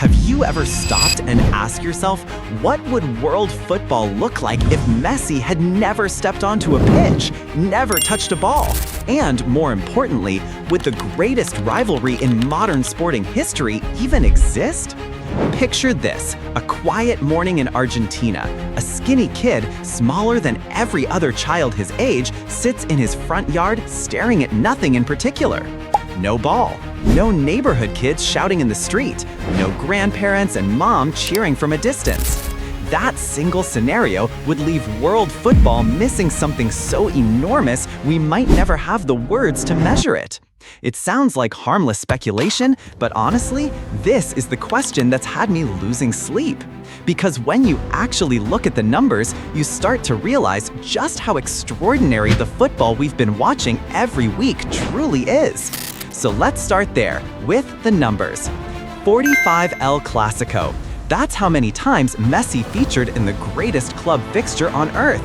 Have you ever stopped and asked yourself, what would world football look like if Messi had never stepped onto a pitch, never touched a ball? And more importantly, would the greatest rivalry in modern sporting history even exist? Picture this, a quiet morning in Argentina. A skinny kid, smaller than every other child his age, sits in his front yard staring at nothing in particular. No ball, no neighborhood kids shouting in the street, no grandparents and mom cheering from a distance. That single scenario would leave world football missing something so enormous we might never have the words to measure it. It sounds like harmless speculation, but honestly, this is the question that's had me losing sleep. Because when you actually look at the numbers, you start to realize just how extraordinary the football we've been watching every week truly is. So let's start there, with the numbers. 45 El Clásico. That's how many times Messi featured in the greatest club fixture on earth.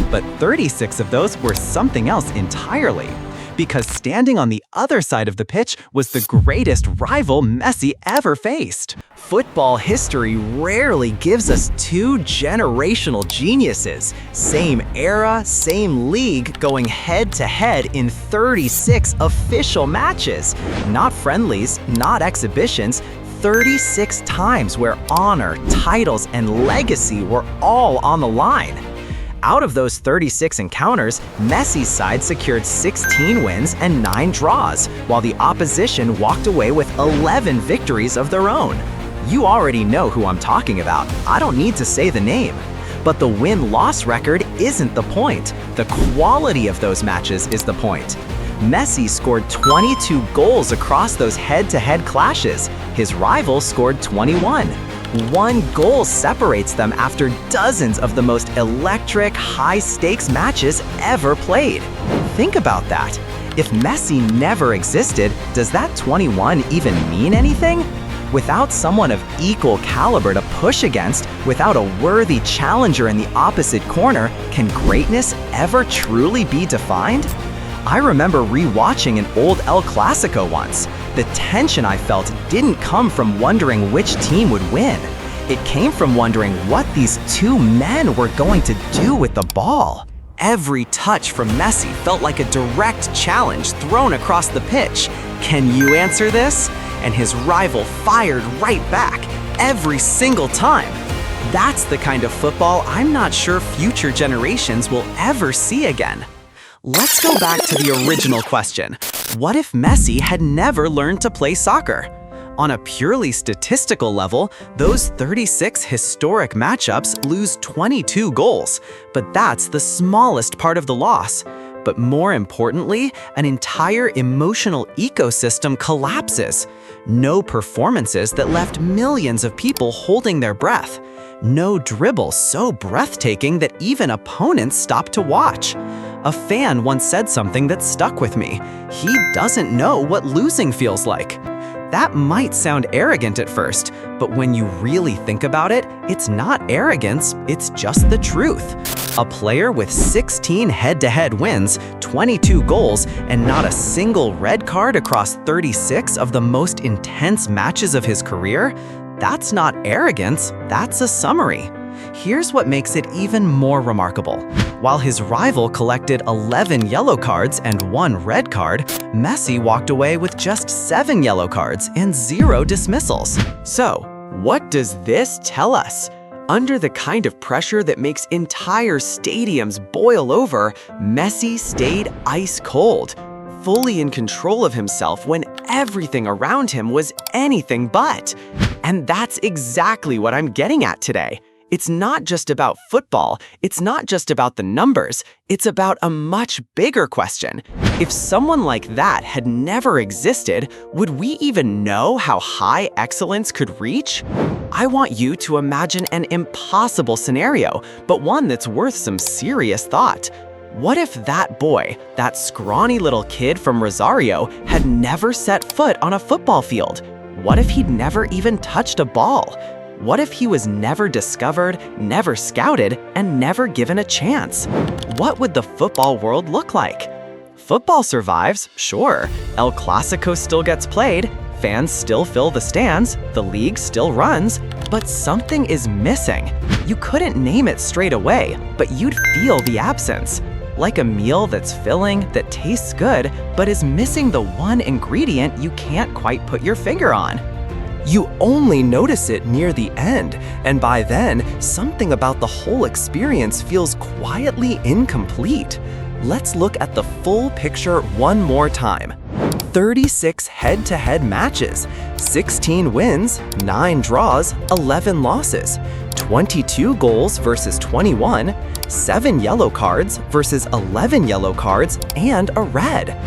But 36 of those were something else entirely. Because standing on the other side of the pitch was the greatest rival Messi ever faced. Football history rarely gives us two generational geniuses, same era, same league, going head-to-head in 36 official matches. Not friendlies, not exhibitions, 36 times where honor, titles, and legacy were all on the line. Out of those 36 encounters, Messi's side secured 16 wins and 9 draws, while the opposition walked away with 11 victories of their own. You already know who I'm talking about. I don't need to say the name. But the win-loss record isn't the point. The quality of those matches is the point. Messi scored 22 goals across those head-to-head clashes. His rival scored 21. 1 goal separates them after dozens of the most electric, high-stakes matches ever played. Think about that. If Messi never existed, does that 21 even mean anything? Without someone of equal caliber to push against, without a worthy challenger in the opposite corner, can greatness ever truly be defined? I remember re-watching an old El Clásico once. The tension I felt didn't come from wondering which team would win. It came from wondering what these two men were going to do with the ball. Every touch from Messi felt like a direct challenge thrown across the pitch. Can you answer this? And his rival fired right back, every single time. That's the kind of football I'm not sure future generations will ever see again. Let's go back to the original question. What if Messi had never learned to play soccer? On a purely statistical level, those 36 historic matchups lose 22 goals, but that's the smallest part of the loss. But more importantly, an entire emotional ecosystem collapses. No performances that left millions of people holding their breath. No dribble so breathtaking that even opponents stopped to watch. A fan once said something that stuck with me. He doesn't know what losing feels like. That might sound arrogant at first, but when you really think about it, it's not arrogance, it's just the truth. A player with 16 head-to-head wins, 22 goals, and not a single red card across 36 of the most intense matches of his career? That's not arrogance, that's a summary. Here's what makes it even more remarkable. While his rival collected 11 yellow cards and 1 red card, Messi walked away with just 7 yellow cards and 0 dismissals. So, what does this tell us? Under the kind of pressure that makes entire stadiums boil over, Messi stayed ice cold, fully in control of himself when everything around him was anything but. And that's exactly what I'm getting at today. It's not just about football, it's not just about the numbers, it's about a much bigger question. If someone like that had never existed, would we even know how high excellence could reach? I want you to imagine an impossible scenario, but one that's worth some serious thought. What if that boy, that scrawny little kid from Rosario, had never set foot on a football field? What if he'd never even touched a ball? What if he was never discovered, never scouted, and never given a chance? What would the football world look like? Football survives, sure. El Clásico still gets played. Fans still fill the stands, the league still runs, but something is missing. You couldn't name it straight away, but you'd feel the absence. Like a meal that's filling, that tastes good, but is missing the one ingredient you can't quite put your finger on. You only notice it near the end, and by then, something about the whole experience feels quietly incomplete. Let's look at the full picture one more time. 36 head-to-head matches, 16 wins, 9 draws, 11 losses, 22 goals versus 21, 7 yellow cards versus 11 yellow cards, and a red.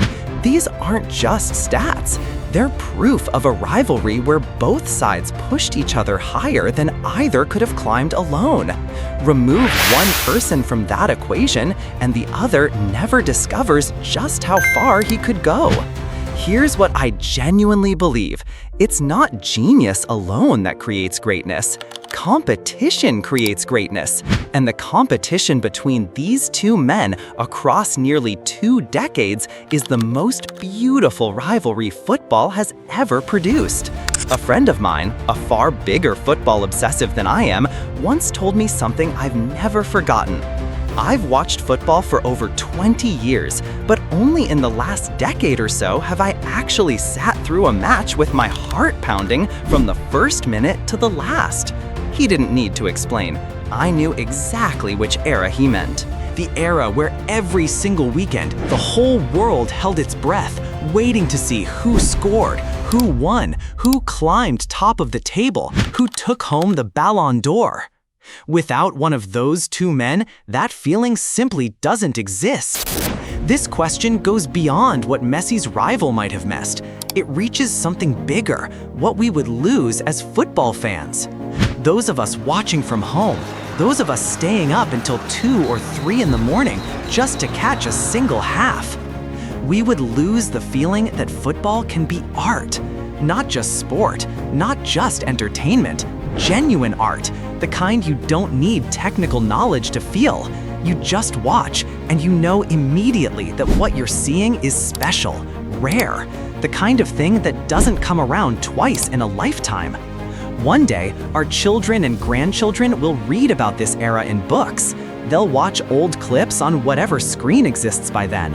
These aren't just stats. They're proof of a rivalry where both sides pushed each other higher than either could have climbed alone. Remove one person from that equation, and the other never discovers just how far he could go. Here's what I genuinely believe. It's not genius alone that creates greatness. Competition creates greatness. And the competition between these two men across nearly 2 decades is the most beautiful rivalry football has ever produced. A friend of mine, a far bigger football obsessive than I am, once told me something I've never forgotten. I've watched football for over 20 years, but only in the last decade or so have I actually sat through a match with my heart pounding from the first minute to the last. He didn't need to explain. I knew exactly which era he meant. The era where every single weekend, the whole world held its breath, waiting to see who scored, who won, who climbed top of the table, who took home the Ballon d'Or. Without one of those two men, that feeling simply doesn't exist. This question goes beyond what Messi's rival might have missed. It reaches something bigger, what we would lose as football fans. Those of us watching from home, those of us staying up until 2 or 3 in the morning just to catch a single half. We would lose the feeling that football can be art, not just sport, not just entertainment, genuine art, the kind you don't need technical knowledge to feel. You just watch, and you know immediately that what you're seeing is special, rare, the kind of thing that doesn't come around twice in a lifetime. One day, our children and grandchildren will read about this era in books. They'll watch old clips on whatever screen exists by then.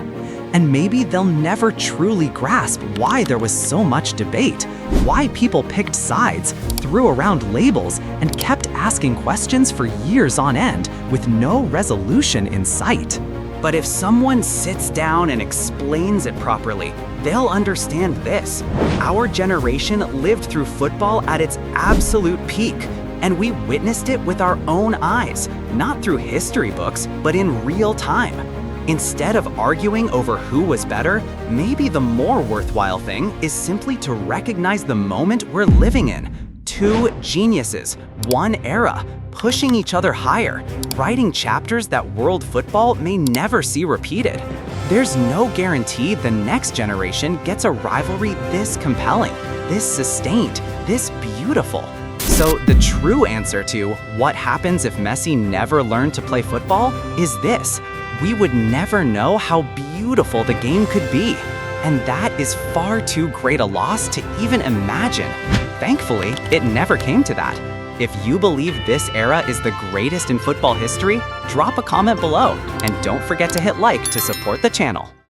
And maybe they'll never truly grasp why there was so much debate, why people picked sides, threw around labels, and kept asking questions for years on end with no resolution in sight. But if someone sits down and explains it properly, they'll understand this. Our generation lived through football at its absolute peak, and we witnessed it with our own eyes, not through history books, but in real time. Instead of arguing over who was better, maybe the more worthwhile thing is simply to recognize the moment we're living in. 2 geniuses, 1 era, pushing each other higher, writing chapters that world football may never see repeated. There's no guarantee the next generation gets a rivalry this compelling, this sustained, this beautiful. So the true answer to what happens if Messi never learned to play football is this. We would never know how beautiful the game could be. And that is far too great a loss to even imagine. Thankfully, it never came to that. If you believe this era is the greatest in football history, drop a comment below, and don't forget to hit like to support the channel.